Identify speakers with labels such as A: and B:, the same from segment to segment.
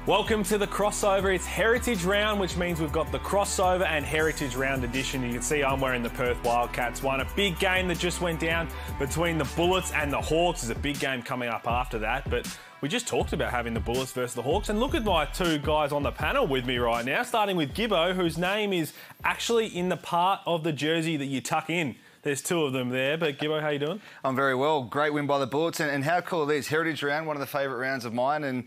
A: Welcome to the crossover. It's Heritage Round, which means we've got the crossover and Heritage Round edition. You can see I'm wearing the Perth Wildcats one. A big game that just went down between the Bullets and the Hawks. There's a big game coming up after that, but we just talked about having the Bullets versus the Hawks. And look at my two guys on the panel with me right now, starting with Gibbo, whose name is actually in the part of the jersey that you tuck in. There's two of them there, but Gibbo, how you doing?
B: I'm very well. Great win by the Bullets, and how cool it is. Heritage Round, one of the favourite rounds of mine, and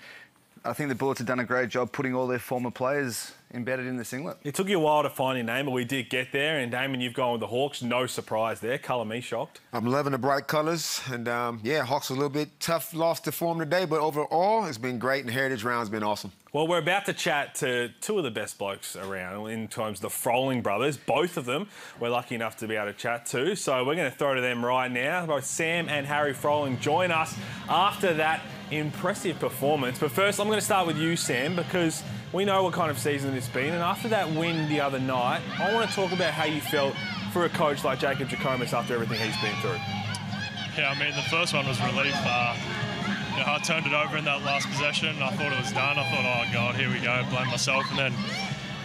B: I think the Bullets have done a great job putting all their former players embedded in the singlet.
A: It took you a while to find your name, but we did get there. And Damon, you've gone with the Hawks. No surprise there. Colour me shocked.
C: I'm loving the bright colours. And, yeah, Hawks a little bit tough loss to form today, but overall, it's been great, and Heritage Round's been awesome. Well,
A: we're about to chat to two of the best blokes around in terms of the Froling brothers. Both of them we're lucky enough to be able to chat to. So we're going to throw to them right now. Both Sam and Harry Froling join us after that impressive performance. But first, I'm going to start with you, Sam, because we know what kind of season it's been. And after that win the other night, I want to talk about how you felt for a coach like Jacob Jackomas after everything he's been through.
D: Yeah, I mean, the first one was relief. I turned it over in that last possession. I thought it was done. I thought, oh, God, here we go, blame myself. And then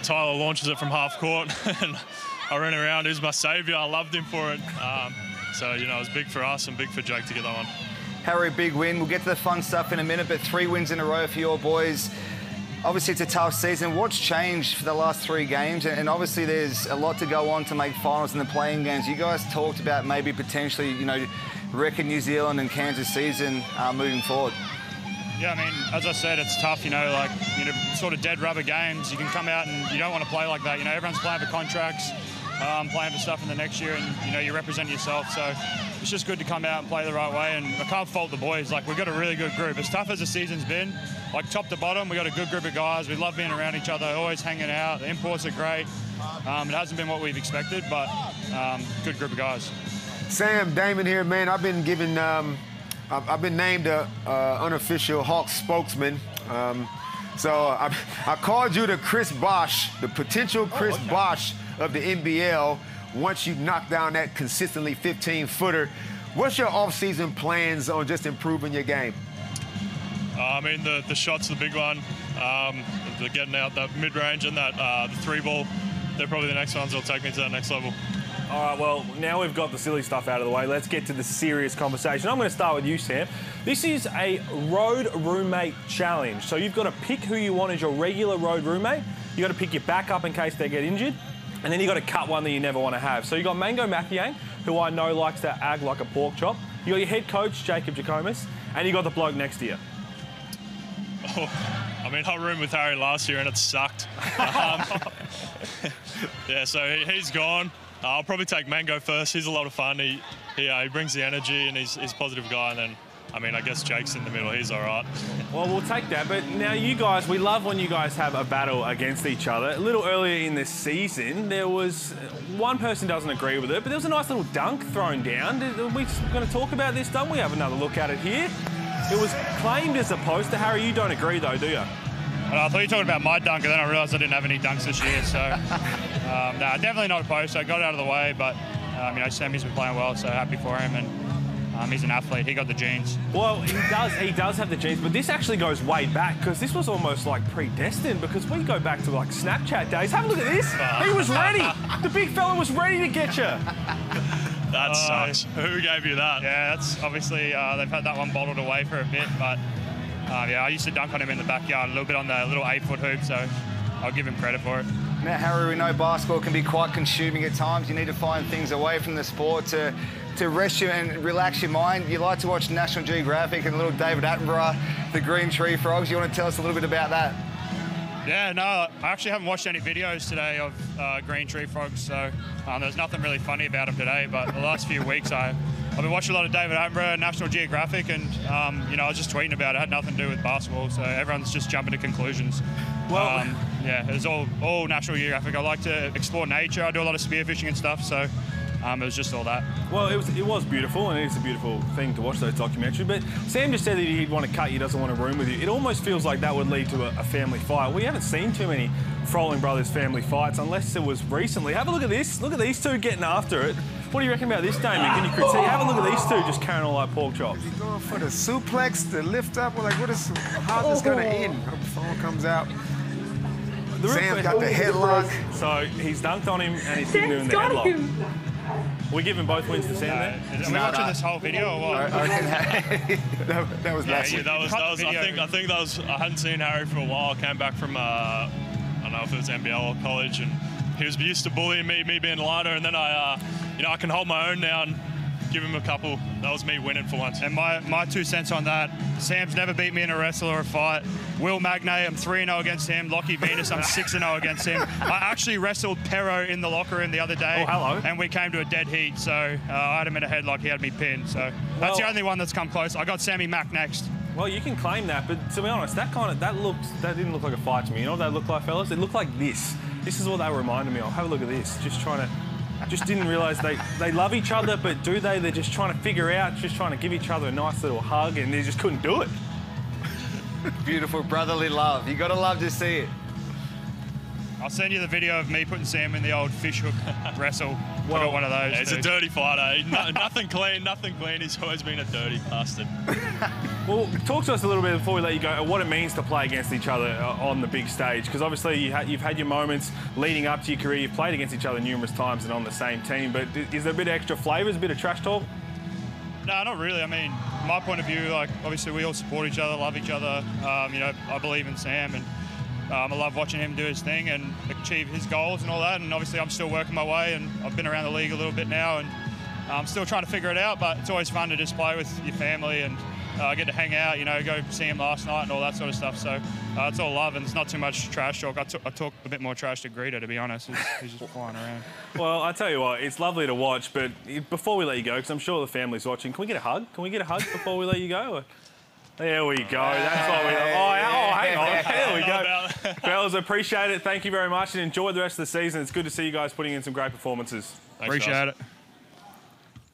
D: Tyler launches it from half court, and I ran around. He was my saviour. I loved him for it. So, you know, it was big for us and big for Jake to get that one.
B: Harry, big win. We'll get to the fun stuff in a minute, but 3 wins in a row for your boys. Obviously, it's a tough season. What's changed for the last 3 games? And obviously, there's a lot to go on to make finals in the playing games. You guys talked about maybe potentially, you know, wrecking New Zealand and Kansas season moving forward.
E: Yeah, I mean, as I said, it's tough, you know, like, you know, sort of dead rubber games. You can come out and you don't want to play like that. You know, everyone's playing for contracts, playing for stuff in the next year, and, you know, you represent yourself. So it's just good to come out and play the right way, and I can't fault the boys. Like, we've got a really good group. As tough as the season's been, like, top to bottom, we've got a good group of guys. We love being around each other, always hanging out. The imports are great. It hasn't been what we've expected, but good group of guys.
C: Sam, Damon here, man. I've been given, I've been named a unofficial Hawks spokesman. So I called you the Chris Bosh, the potential Chris Bosh of the NBL once you knock down that consistently 15-footer. What's your off-season plans on just improving your game?
D: I mean, the shot's the big one. The getting out that mid-range and that the 3-ball, they're probably the next ones that'll take me to that next level.
A: All right, well, now we've got the silly stuff out of the way. Let's get to the serious conversation. I'm going to start with you, Sam. This is a road roommate challenge. So you've got to pick who you want as your regular road roommate. You've got to pick your backup in case they get injured. And then you've got to cut one that you never want to have. So you've got Mango Makiang, who I know likes to ag like a pork chop. You got your head coach, Jacob Jackomas, and you got the bloke next to you.
D: Oh, I mean, I roomed with Harry last year and it sucked. Yeah, so he's gone. I'll probably take Mango first. He's a lot of fun. He brings the energy and he's a positive guy. And then, I mean, I guess Jake's in the middle. He's all right.
A: Well, we'll take that. But now you guys, we love when you guys have a battle against each other. A little earlier in this season, there was one person doesn't agree with it, but there was a nice little dunk thrown down. Are we going to talk about this, don't we? Have another look at it here. It was claimed as a poster. Harry, you don't agree, though, do you?
E: I thought you were talking about my dunk, and then I realised I didn't have any dunks this year. So, no, definitely not a poster. I got it out of the way, but, you know, Sammy's been playing well, so happy for him. And he's an athlete. He got the genes.
A: Well, he does have the genes, but this actually goes way back because this was almost like predestined because we go back to like Snapchat days. Have a look at this. He was ready. The big fella was ready to get you.
D: That sucks. Who gave you that?
E: Yeah, that's obviously they've had that one bottled away for a bit, but yeah, I used to dunk on him in the backyard a little bit on the little 8-foot hoop, so I'll give him credit for it.
B: Now, Harry, we know basketball can be quite consuming at times. You need to find things away from the sport to rest you and relax your mind. You like to watch National Geographic and little David Attenborough, the Green Tree Frogs. You want to tell us a little bit about that?
E: Yeah, no, I actually haven't watched any videos today of Green Tree Frogs, so there's nothing really funny about them today. But the last few weeks, I've been watching a lot of David Attenborough, National Geographic, and you know, I was just tweeting about it. It had nothing to do with basketball, so everyone's just jumping to conclusions. Well, yeah, it's all National Geographic. I like to explore nature. I do a lot of spearfishing and stuff, so it was just all that.
A: Well, it was beautiful, and it is a beautiful thing to watch those documentaries. But Sam just said that he'd want to cut you, doesn't want to room with you. It almost feels like that would lead to a family fight. We haven't seen too many Froling brothers family fights, unless it was recently. Have a look at this. Look at these two getting after it. What do you reckon about this, Damien? Can you critique? Have a look at these two just carrying all like pork chops.
C: Is he going for the suplex, the lift up? Like, how's this gonna end? Hope the phone comes out. Sam's got the headlock.
A: So he's dunked on him and he's giving him the headlock. We give him both wins to Sam then?
E: Are we watching this whole video or what?
C: That was last week.
D: That was I think that was, I hadn't seen Harry for a while. I came back from, I don't know if it was NBL or college, and he was used to bullying me being lighter, and then I can hold my own now and give him a couple. That was me winning for once.
E: And my 2 cents on that, Sam's never beat me in a wrestle or a fight. Will Magnay, I'm 3-0 against him. Lockie Venus, I'm 6-0 against him. I actually wrestled Pero in the locker room the other day.
A: Oh, hello.
E: And we came to a dead heat, so I had him in a headlock, he had me pinned. So that's the only one that's come close. I got Sammy Mack next.
A: Well, you can claim that, but to be honest, that didn't look like a fight to me. You know what that looked like, fellas? It looked like this. This is what they reminded me of. Have a look at this. Just didn't realise they love each other, but do they? They're just trying to figure out, just trying to give each other a nice little hug, and they just couldn't do it.
B: Beautiful brotherly love. You got to love to see it.
E: I'll send you the video of me putting Sam in the old fish hook wrestle. I got one of those.
D: Yeah, he's a dirty fighter. Nothing clean. He's always been a dirty bastard.
A: Well, talk to us a little bit before we let you go, what it means to play against each other on the big stage, because obviously you've had your moments leading up to your career. You've played against each other numerous times and on the same team, but is there a bit of extra flavours, a bit of trash talk?
E: No, not really. I mean, my point of view, like, obviously we all support each other, love each other. I believe in Sam, and I love watching him do his thing and achieve his goals and all that. And obviously I'm still working my way, and I've been around the league a little bit now, and I'm still trying to figure it out, but it's always fun to just play with your family and get to hang out, go see him last night and all that sort of stuff. So it's all love, and it's not too much trash talk. I talk a bit more trash to Greeter, to be honest. He's just flying around.
A: Well, I tell you what, it's lovely to watch, but before we let you go, because I'm sure the family's watching, can we get a hug? Can we get a hug before we let you go? There we go. That's what we... hang on. There we go. Fellas, appreciate it. Thank you very much, and enjoy the rest of the season. It's good to see you guys putting in some great performances.
E: Appreciate it.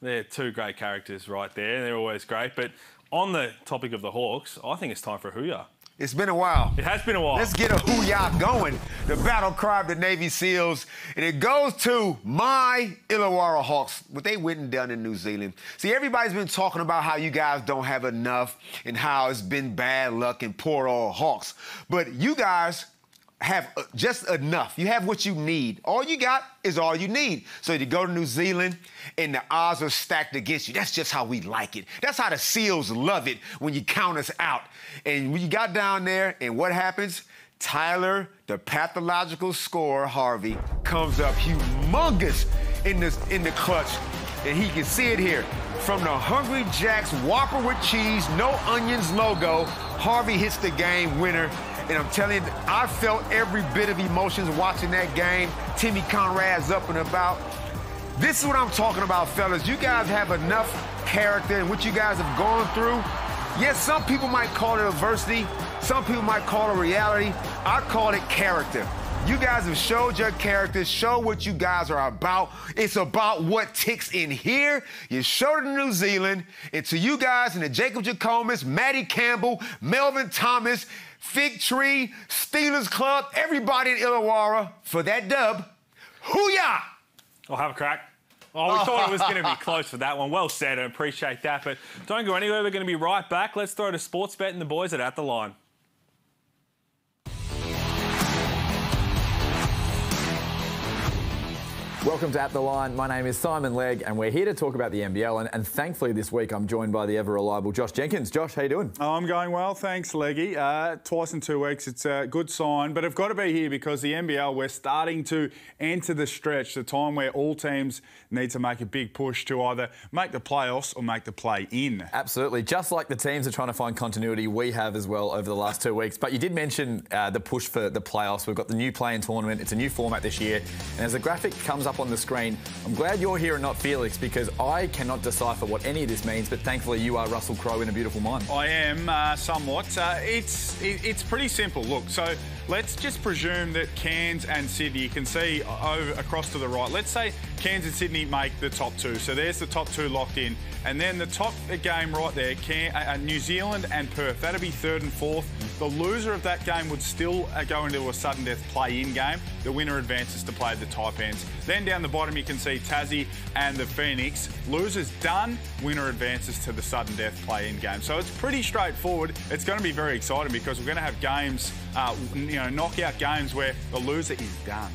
A: They're two great characters right there. They're always great. But on the topic of the Hawks, I think it's time for a hoo-yah.
C: It's been a while.
A: It has been a while.
C: Let's get a hoo-yah going. The battle cry of the Navy SEALs. And it goes to my Illawarra Hawks, what they went and done in New Zealand. See, everybody's been talking about how you guys don't have enough and how it's been bad luck and poor old Hawks. But you guys have just enough. You have what you need. All you got is all you need. So you go to New Zealand and the odds are stacked against you. That's just how we like it. That's how the SEALs love it when you count us out. And when you got down there, and what happens? Tyler, the pathological scorer, Harvey, comes up humongous in the clutch. And he can see it here. From the Hungry Jack's Whopper with cheese, no onions logo, Harvey hits the game winner. And I'm telling you, I felt every bit of emotions watching that game. Timmy Conrad's up and about. This is what I'm talking about, fellas. You guys have enough character and what you guys have gone through. Yes, some people might call it adversity. Some people might call it reality. I call it character. You guys have showed your character, show what you guys are about. It's about what ticks in here. You showed it in New Zealand. And to you guys and the Jacob Jacomas, Matty Campbell, Melvin Thomas, Fig Tree, Steelers Club, everybody in Illawarra, for that dub, hoo-yah!
A: I'll have a crack. Oh, we thought it was going to be close for that one. Well said, I appreciate that. But don't go anywhere. We're going to be right back. Let's throw to Sports Bet and the boys at the Line.
F: Welcome to At The Line. My name is Simon Legg, and we're here to talk about the NBL. And thankfully this week I'm joined by the ever-reliable Josh Jenkins. Josh, how you doing?
G: Oh, I'm going well, thanks, Leggy. Twice in 2 weeks, it's a good sign. But I've got to be here because the NBL, we're starting to enter the stretch, the time where all teams need to make a big push to either make the playoffs or make the play-in.
F: Absolutely. Just like the teams are trying to find continuity, we have as well over the last 2 weeks. But you did mention the push for the playoffs. We've got the new play-in tournament. It's a new format this year. And as the graphic comes up on the screen, I'm glad you're here and not Felix, because I cannot decipher what any of this means, but thankfully you are Russell Crowe in a beautiful mind.
G: I am, somewhat. It's pretty simple. Look, so let's just presume that Cairns and Sydney, you can see across to the right, let's say Cairns and Sydney make the top two. So there's the top two locked in. And then the top game right there, New Zealand and Perth, that'd be third and fourth. The loser of that game would still go into a sudden death play-in game. The winner advances to play the Taipans. Then down the bottom you can see Tassie and the Phoenix. Losers done, winner advances to the sudden death play-in game. So it's pretty straightforward. It's going to be very exciting because we're going to have games, knockout games where the loser is done.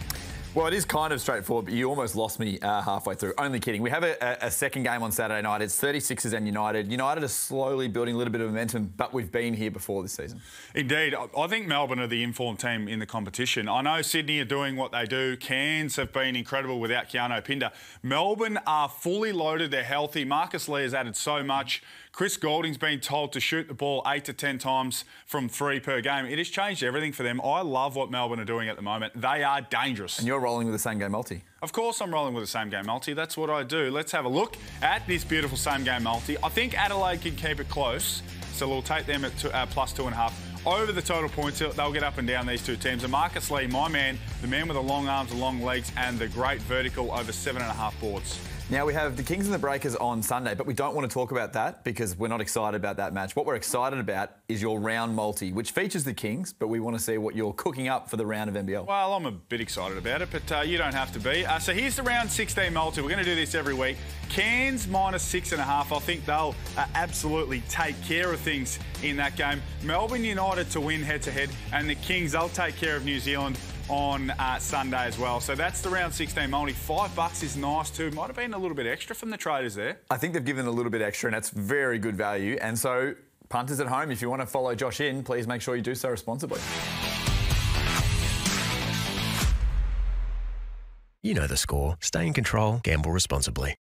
F: Well, it is kind of straightforward, but you almost lost me halfway through. Only kidding. We have a second game on Saturday night. It's 36ers and United. United are slowly building a little bit of momentum, but we've been here before this season.
G: Indeed. I think Melbourne are the informed team in the competition. I know Sydney are doing what they do. Cairns have been incredible without Keanu Pinder. Melbourne are fully loaded. They're healthy. Marcus Lee has added so much. Chris Goulding's been told to shoot the ball 8 to 10 times from 3 per game. It has changed everything for them. I love what Melbourne are doing at the moment. They are dangerous.
F: And you're rolling with the same game multi.
G: Of course I'm rolling with the same game multi. That's what I do. Let's have a look at this beautiful same game multi. I think Adelaide can keep it close, so we'll take them at plus 2.5. Over the total points, they'll get up and down, these two teams. And Marcus Lee, my man, the man with the long arms, the long legs, and the great vertical over 7.5 boards.
F: Now, we have the Kings and the Breakers on Sunday, but we don't want to talk about that because we're not excited about that match. What we're excited about is your round multi, which features the Kings, but we want to see what you're cooking up for the round of NBL.
G: Well, I'm a bit excited about it, but you don't have to be. So here's the round 16 multi. We're going to do this every week. Cairns minus 6.5. I think they'll absolutely take care of things in that game. Melbourne United to win head-to-head, and the Kings, they'll take care of New Zealand on Sunday as well. So that's the round 16 multi. $5 is nice too. Might have been a little bit extra from the traders there.
F: I think they've given a little bit extra, and that's very good value. And so, punters at home, if you want to follow Josh in, please make sure you do so responsibly.
H: You know the score. Stay in control. Gamble responsibly.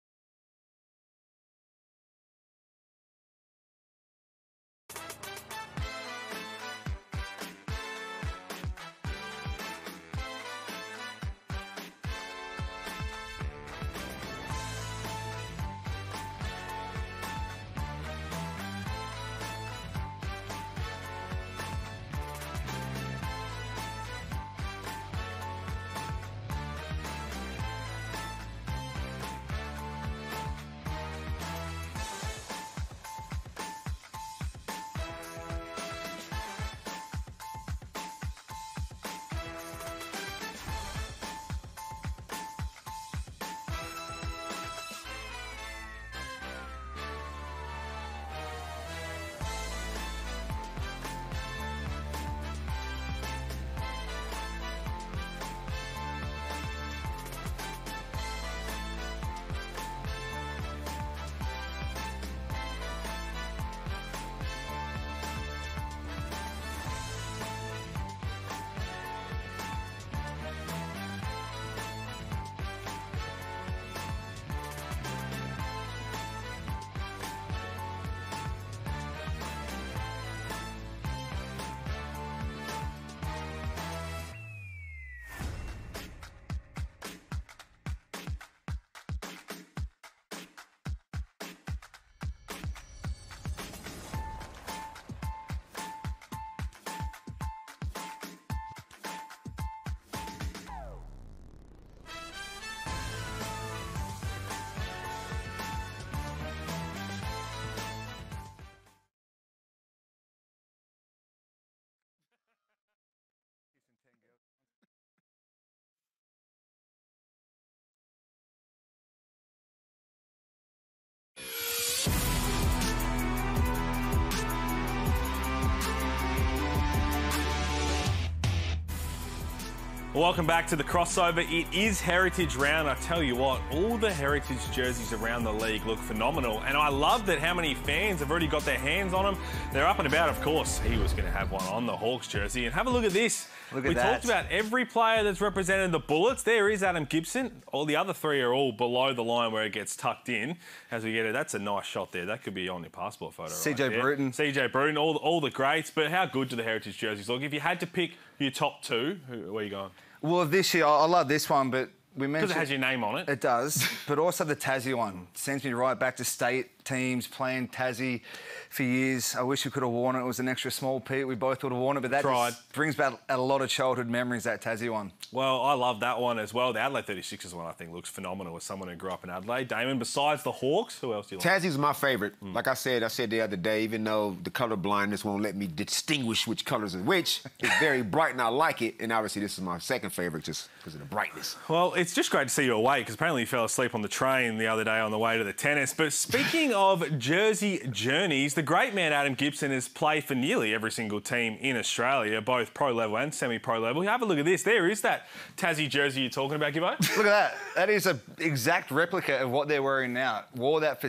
A: Welcome back to the crossover. It is Heritage Round. I tell you what, all the Heritage jerseys around the league look phenomenal. And I love that how many fans have already got their hands on them. They're up and about, of course. He was going to have one on the Hawks jersey. And have a look at this. We talked about every player that's represented the Bullets. There is Adam Gibson. All the other three are all below the line where it gets tucked in. As we get it, that's a nice shot there. That could be on your passport photo.
B: CJ Bruton.
A: CJ Bruton, all the greats. But how good do the Heritage jerseys look? If you had to pick your top two, where are you going?
B: Well, this year, I love this one, but we mentioned...
A: Because it has your name on it.
B: It does, but also the Tassie one. Sends me right back to state teams, playing Tassie for years. I wish we could have worn it. It was an extra small, Pete. We both would have worn it, but that just brings back a lot of childhood memories, that Tassie one.
A: Well, I love that one as well. The Adelaide 36ers one, I think, looks phenomenal as someone who grew up in Adelaide. Damon, besides the Hawks, who else do you like?
C: Tassie's my favourite. Like I said the other day, even though the colour blindness won't let me distinguish which colours are which, it's very bright and I like it. And obviously this is my second favourite just because of the brightness.
A: Well, it's just great to see you awake because apparently you fell asleep on the train the other day on the way to the tennis. But speaking of jersey journeys, the great man Adam Gibson has played for nearly every single team in Australia, both pro level and semi-pro level. Have a look at this. There is that Tassie jersey you're talking about, Gibbo.
B: Look at that. That is an exact replica of what they're wearing now. Wore that for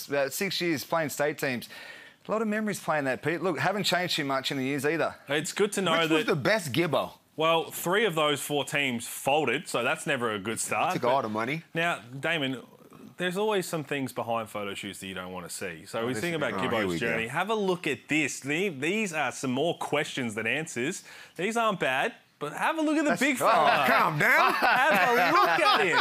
B: about 6 years playing state teams. A lot of memories playing that, Pete. Look, haven't changed too much in the years either.
A: It's good to know
C: Which was the best Gibbo?
A: Well, 3 of those 4 teams folded, so that's never a good start.
C: Took all the money.
A: Now, Damon, there's always some things behind photo shoots that you don't want to see. So we think about Gibbo's journey. Have a look at this. These are some more questions than answers. These aren't bad. But have a look at the big fella.
C: Oh, calm down.
A: Have a look at him.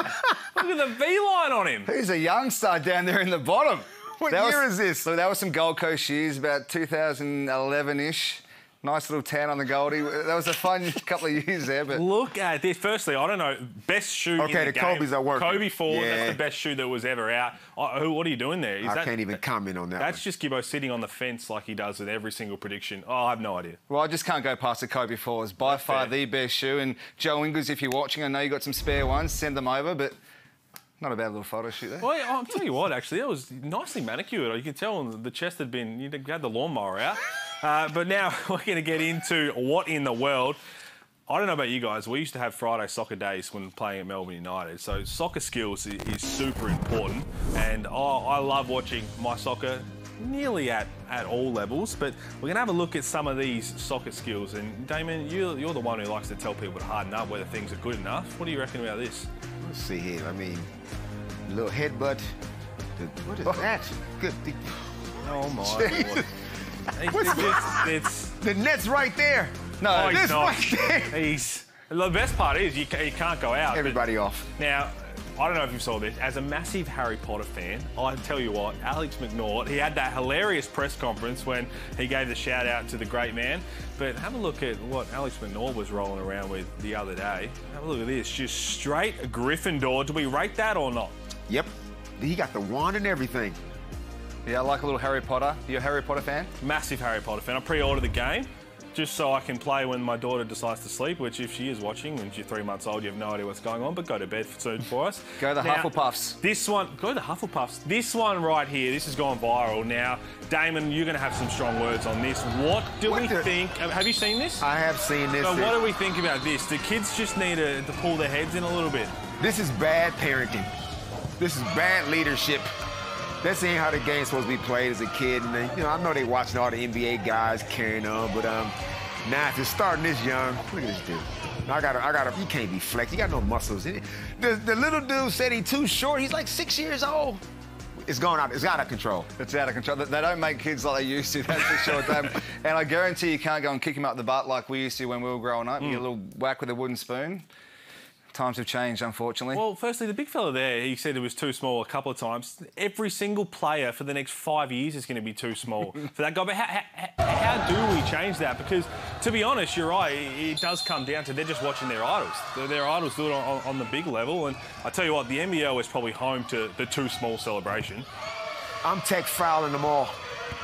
A: Look at the V-line on him.
B: He's a young star down there in the bottom.
C: What year is this?
B: Look, that was some Gold Coast years, about 2011-ish. Nice little tan on the Goldie. That was a fun couple of years there. But
A: look at this. Firstly, I don't know, best shoe in the game.
C: Okay, the Kobe's are working.
A: Kobe Ford, that's the best shoe that was ever out. What are you doing there?
C: I can't even comment on that.
A: That's just Gibbo sitting on the fence like he does with every single prediction. I have no idea.
B: Well, I just can't go past the Kobe Ford. It's by far the best shoe. And Joe Ingles, if you're watching, I know you got some spare ones. Send them over, but not a bad little photo shoot there.
A: Well, I'll tell you what, actually, that was nicely manicured. You can tell the chest had been, you had the lawnmower out. But now we're going to get into what in the world. I don't know about you guys. We used to have Friday soccer days when playing at Melbourne United. So soccer skills is super important. And I love watching my soccer nearly at all levels. But we're going to have a look at some of these soccer skills. And Damon, you're the one who likes to tell people to harden up whether things are good enough. What do you reckon about this?
C: Let's see here. I mean, a little headbutt. What is that? Good.
A: Oh, my Lord. It's
C: the net's right there.
B: No,
C: he's not. Right there.
A: The best part is you can't go out.
C: Everybody off.
A: Now, I don't know if you saw this. As a massive Harry Potter fan, I tell you what, Alex McNaught, he had that hilarious press conference when he gave the shout out to the great man. But have a look at what Alex McNaught was rolling around with the other day. Have a look at this. Just straight Gryffindor. Do we rate that or not?
C: Yep. He got the wand and everything.
B: Yeah, I like a little Harry Potter. You a Harry Potter fan?
A: Massive Harry Potter fan. I pre-ordered the game just so I can play when my daughter decides to sleep, which if she is watching, when she's 3 months old, you have no idea what's going on, but go to bed soon for us.
B: Go the Hufflepuffs.
A: This one, go the Hufflepuffs. This one right here, this has gone viral. Now, Damon, you're going to have some strong words on this. What do we think? Have you seen this?
C: I have seen this.
A: So what do we think about this? The kids just need to pull their heads in a little bit.
C: This is bad parenting. This is bad leadership. This ain't how the game's supposed to be played as a kid. And they, I know they watching all the NBA guys carrying on, but now if you're starting this young, look at this dude. I gotta. You can't be flex. You got no muscles in it. The little dude said he's too short. He's like 6 years old. It's going out. It's out of control.
B: It's out of control. They don't make kids like they used to. That's for sure. And I guarantee you can't go and kick him up the butt like we used to when we were growing up. You get a little whack with a wooden spoon. Times have changed, unfortunately.
A: Well, firstly, the big fella there, he said it was too small a couple of times. Every single player for the next 5 years is going to be too small for that guy. But how do we change that? Because, to be honest, you're right, it does come down to they're just watching their idols. Their idols do it on the big level. And I tell you what, the NBL is probably home to the too small celebration.
C: I'm tech fouling them all.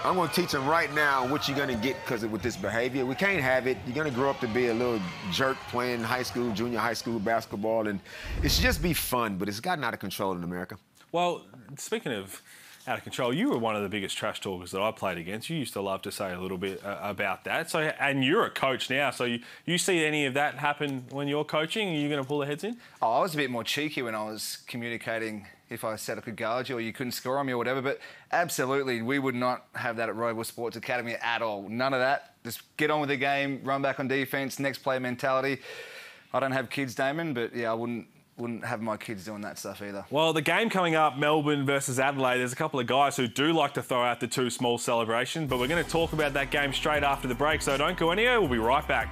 C: I'm going to teach them right now what you're going to get because with this behavior. We can't have it. You're going to grow up to be a little jerk playing high school, junior high school basketball, and it should just be fun, but it's gotten out of control in America.
A: Well, speaking of out of control, you were one of the biggest trash talkers that I played against. You used to love to say a little bit about that. So, and you're a coach now, so you see any of that happen when you're coaching? Are you going to pull their heads in?
B: Oh, I was a bit more cheeky when I was communicating if I said I could guard you or you couldn't score on me or whatever, but absolutely, we would not have that at Roval Sports Academy at all. None of that. Just get on with the game, run back on defence, next play mentality. I don't have kids, Damon, but yeah, I wouldn't have my kids doing that stuff either.
A: Well, the game coming up, Melbourne versus Adelaide, there's a couple of guys who do like to throw out the too small celebration, but we're going to talk about that game straight after the break, so don't go anywhere. We'll be right back.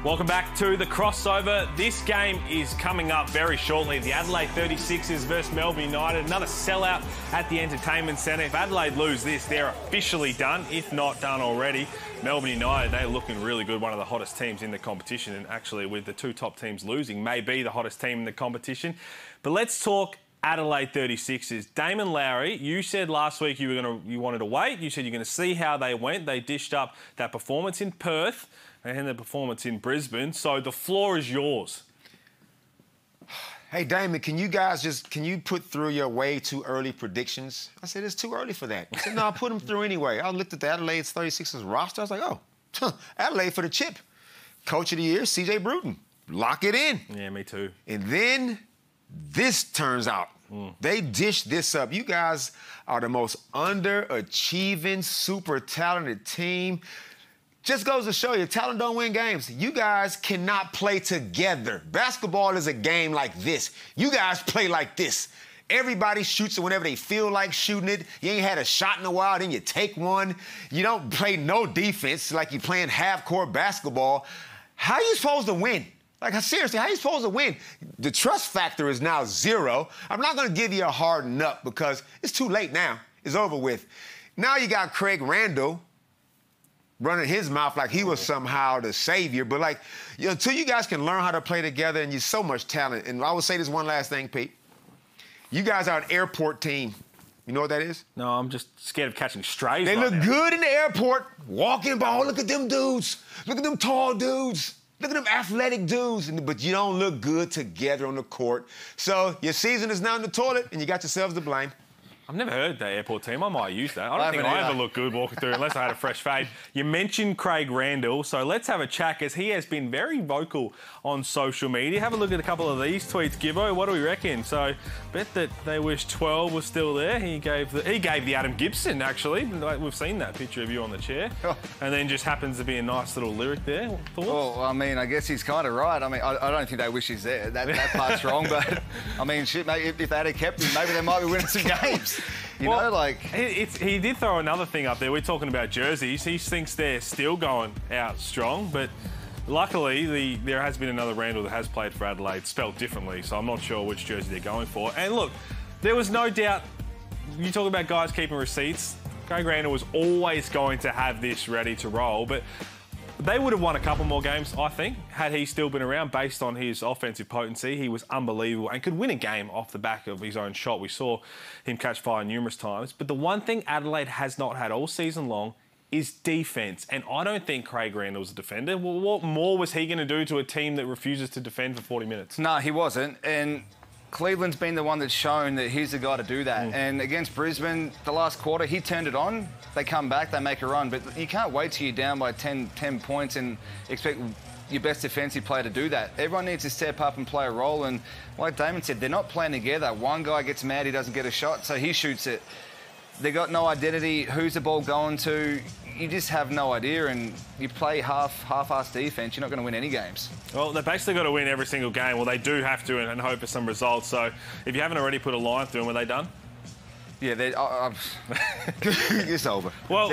A: Welcome back to the crossover. This game is coming up very shortly. The Adelaide 36ers versus Melbourne United. Another sellout at the Entertainment Centre. If Adelaide lose this, they're officially done, if not done already. Melbourne United, they're looking really good, one of the hottest teams in the competition. And actually, with the two top teams losing, may be the hottest team in the competition. But let's talk Adelaide 36ers. Damon Lowery, you said last week you wanted to wait. You said you're going to see how they went. They dished up that performance in Perth and the performance in Brisbane. So the floor is yours.
C: Hey, Damon, can you put through your way too early predictions? I said, it's too early for that. He said, no, I'll put them through anyway. I looked at the Adelaide 36ers roster. I was like, oh, Adelaide for the chip. Coach of the year, C.J. Bruton. Lock it in.
A: Yeah, me too.
C: And then this turns out. They dished this up. You guys are the most underachieving, super talented team. Just goes to show you, talent don't win games. You guys cannot play together. Basketball is a game like this. You guys play like this. Everybody shoots it whenever they feel like shooting it. You ain't had a shot in a while, then you take one. You don't play no defense like you're playing half-court basketball. How are you supposed to win? Like, seriously, how are you supposed to win? The trust factor is now 0. I'm not going to give you a harden up because it's too late now. It's over with. Now you got Craig Randall running his mouth like he was somehow the savior. But, like, until you guys can learn how to play together, and you're so much talent. And I will say this one last thing, Pete. You guys are an airport team. You know what that is?
A: No, I'm just scared of catching strays.
C: They
A: right
C: look
A: now.
C: good in the airport, walking ball. Look at them dudes. Look at them tall dudes. Look at them athletic dudes. But you don't look good together on the court. So your season is now in the toilet, and you got yourselves to blame.
A: I've never heard that airport team. I might use that. I don't think I ever look good walking through unless I had a fresh fade. You mentioned Craig Randall, so let's have a chat because he has been very vocal on social media. Have a look at a couple of these tweets, Gibbo. What do we reckon? So, bet that they wish 12 was still there. He gave the Adam Gibson, actually. We've seen that picture of you on the chair. And then just happens to be a nice little lyric there. Thoughts?
B: Well, I mean, I guess he's kind of right. I mean, I don't think they wish he's there. That part's wrong. But, I mean, shit, mate, if they had kept him, maybe they might be winning some games. You know, like...
A: He did throw another thing up there. We're talking about jerseys. He thinks they're still going out strong, but luckily there has been another Randall that has played for Adelaide, spelled differently, so I'm not sure which jersey they're going for. And look, there was no doubt, you talk about guys keeping receipts, Craig Randall was always going to have this ready to roll, but they would have won a couple more games, I think, had he still been around based on his offensive potency. He was unbelievable and could win a game off the back of his own shot. We saw him catch fire numerous times. But the one thing Adelaide has not had all season long is defence. And I don't think Craig Randall's a defender. Well, what more was he going to do to a team that refuses to defend for 40 minutes?
B: No, he wasn't. And Cleveland's been the one that's shown that he's the guy to do that. And against Brisbane, the last quarter, he turned it on. They come back, they make a run. But you can't wait till you're down by 10 points and expect your best defensive player to do that. Everyone needs to step up and play a role. And like Damon said, they're not playing together. One guy gets mad, he doesn't get a shot, so he shoots it. They got no identity. Who's the ball going to? You just have no idea, and you play half-assed defence, you're not going to win any games. Well,
A: they basically got to win every single game. Well, they do have to and hope for some results. So if you haven't already put a line through them, are they done?
B: Yeah, it's over.
A: Well,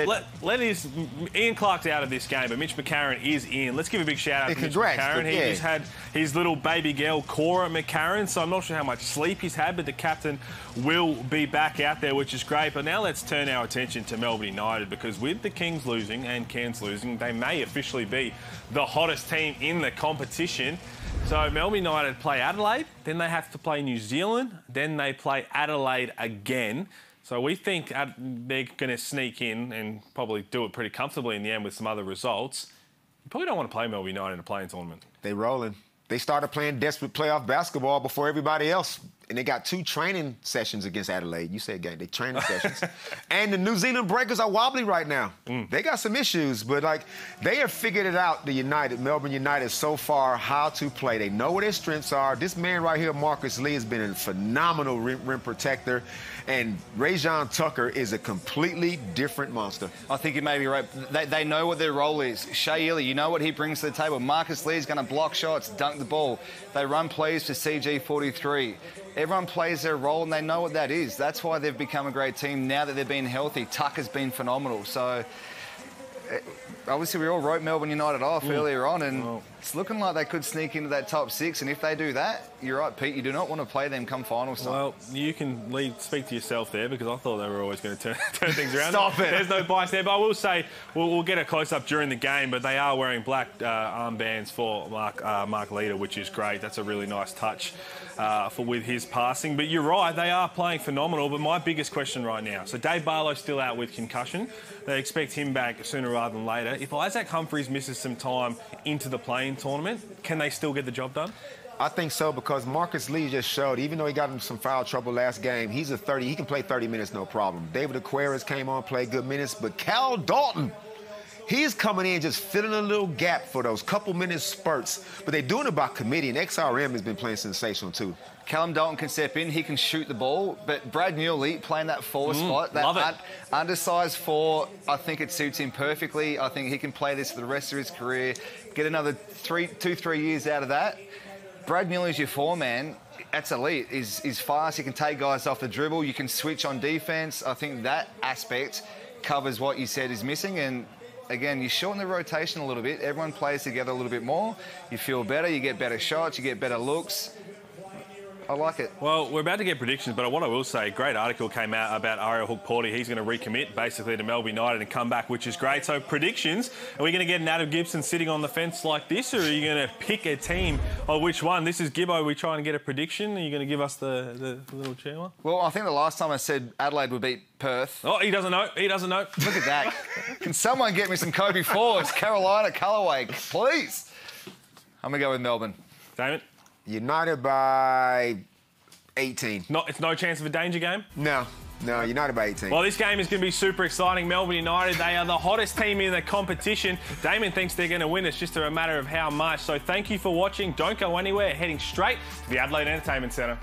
A: Ian Clark's out of this game, but Mitch McCarron is in. Let's give a big shout out to Mitch McCarron. He just had his little baby girl, Cora McCarron, so I'm not sure how much sleep he's had, but the captain will be back out there, which is great. But now let's turn our attention to Melbourne United, because with the Kings losing and Cairns losing, they may officially be the hottest team in the competition. So Melbourne United play Adelaide, then they have to play New Zealand, then they play Adelaide again. So we think they're going to sneak in and probably do it pretty comfortably in the end with some other results. You probably don't want to play Melbourne United in a playing tournament.
C: They rolling. They started playing desperate playoff basketball before everybody else. And they got 2 training sessions against Adelaide. You said game. They training sessions. And the New Zealand Breakers are wobbly right now. They got some issues, but, like, they have figured it out, Melbourne United, so far, how to play. They know where their strengths are. This man right here, Marcus Lee, has been a phenomenal rim protector. And Rajon Tucker is a completely different monster.
B: I think you may be right. They know what their role is. Shea Ili, you know what he brings to the table. Marcus Lee is going to block shots, dunk the ball. They run plays for CG43. Everyone plays their role and they know what that is. That's why they've become a great team now that they've been healthy. Tucker's been phenomenal. So obviously we all wrote Melbourne United off earlier on, and it's looking like they could sneak into that top 6, and if they do that, you're right, Pete, you do not want to play them come finals time.
A: Well, you can speak to yourself there, because I thought they were always going to turn things around.
B: Stop it.
A: There's no bias there, but I will say we'll get a close-up during the game, but they are wearing black armbands for Mark Leader, which is great. That's a really nice touch with his passing. But you're right, they are playing phenomenal, but my biggest question right now, so Dave Barlow's still out with concussion. They expect him back sooner rather than later. If Isaac Humphries misses some time into the playing tournament, can they still get the job done?
C: I think so, because Marcus Lee just showed, even though he got in some foul trouble last game, he can play 30 minutes, no problem. David Aquarius came on, played good minutes, but Cal Dalton, he's coming in just filling a little gap for those couple minute spurts. But they're doing it by committee, and XRM has been playing sensational too.
B: Callum Dalton can step in, he can shoot the ball, but Brad Newley playing that 4 spot, that undersized 4, I think it suits him perfectly. I think he can play this for the rest of his career, get another 2-3 years out of that. Brad Newley's your 4-man. That's elite. He's fast, he can take guys off the dribble, you can switch on defence. I think that aspect covers what you said is missing, and again, you shorten the rotation a little bit, everyone plays together a little bit more, you feel better, you get better shots, you get better looks. I like it. Well,
A: we're about to get predictions, but what I will say, great article came out about Ariel Hook-Porty. He's going to recommit basically to Melbourne United and come back, which is great. So predictions, are we going to get an Adam Gibson sitting on the fence like this, or are you going to pick a team or which one? This is Gibbo. We try and get a prediction. Are you going to give us the little chair one?
B: Well, I think the last time I said Adelaide would beat Perth.
A: Oh, he doesn't know. He doesn't know.
B: Look at that. Can someone get me some Kobe Fords, Carolina colourway, please? I'm going to go with Melbourne.
A: Damon?
C: United by 18.
A: It's no chance of a danger game?
C: No, United by 18.
A: Well, this game is going to be super exciting. Melbourne United, they are the hottest team in the competition. Damon thinks they're going to win. It's just a matter of how much. So thank you for watching. Don't go anywhere. Heading straight to the Adelaide Entertainment Centre.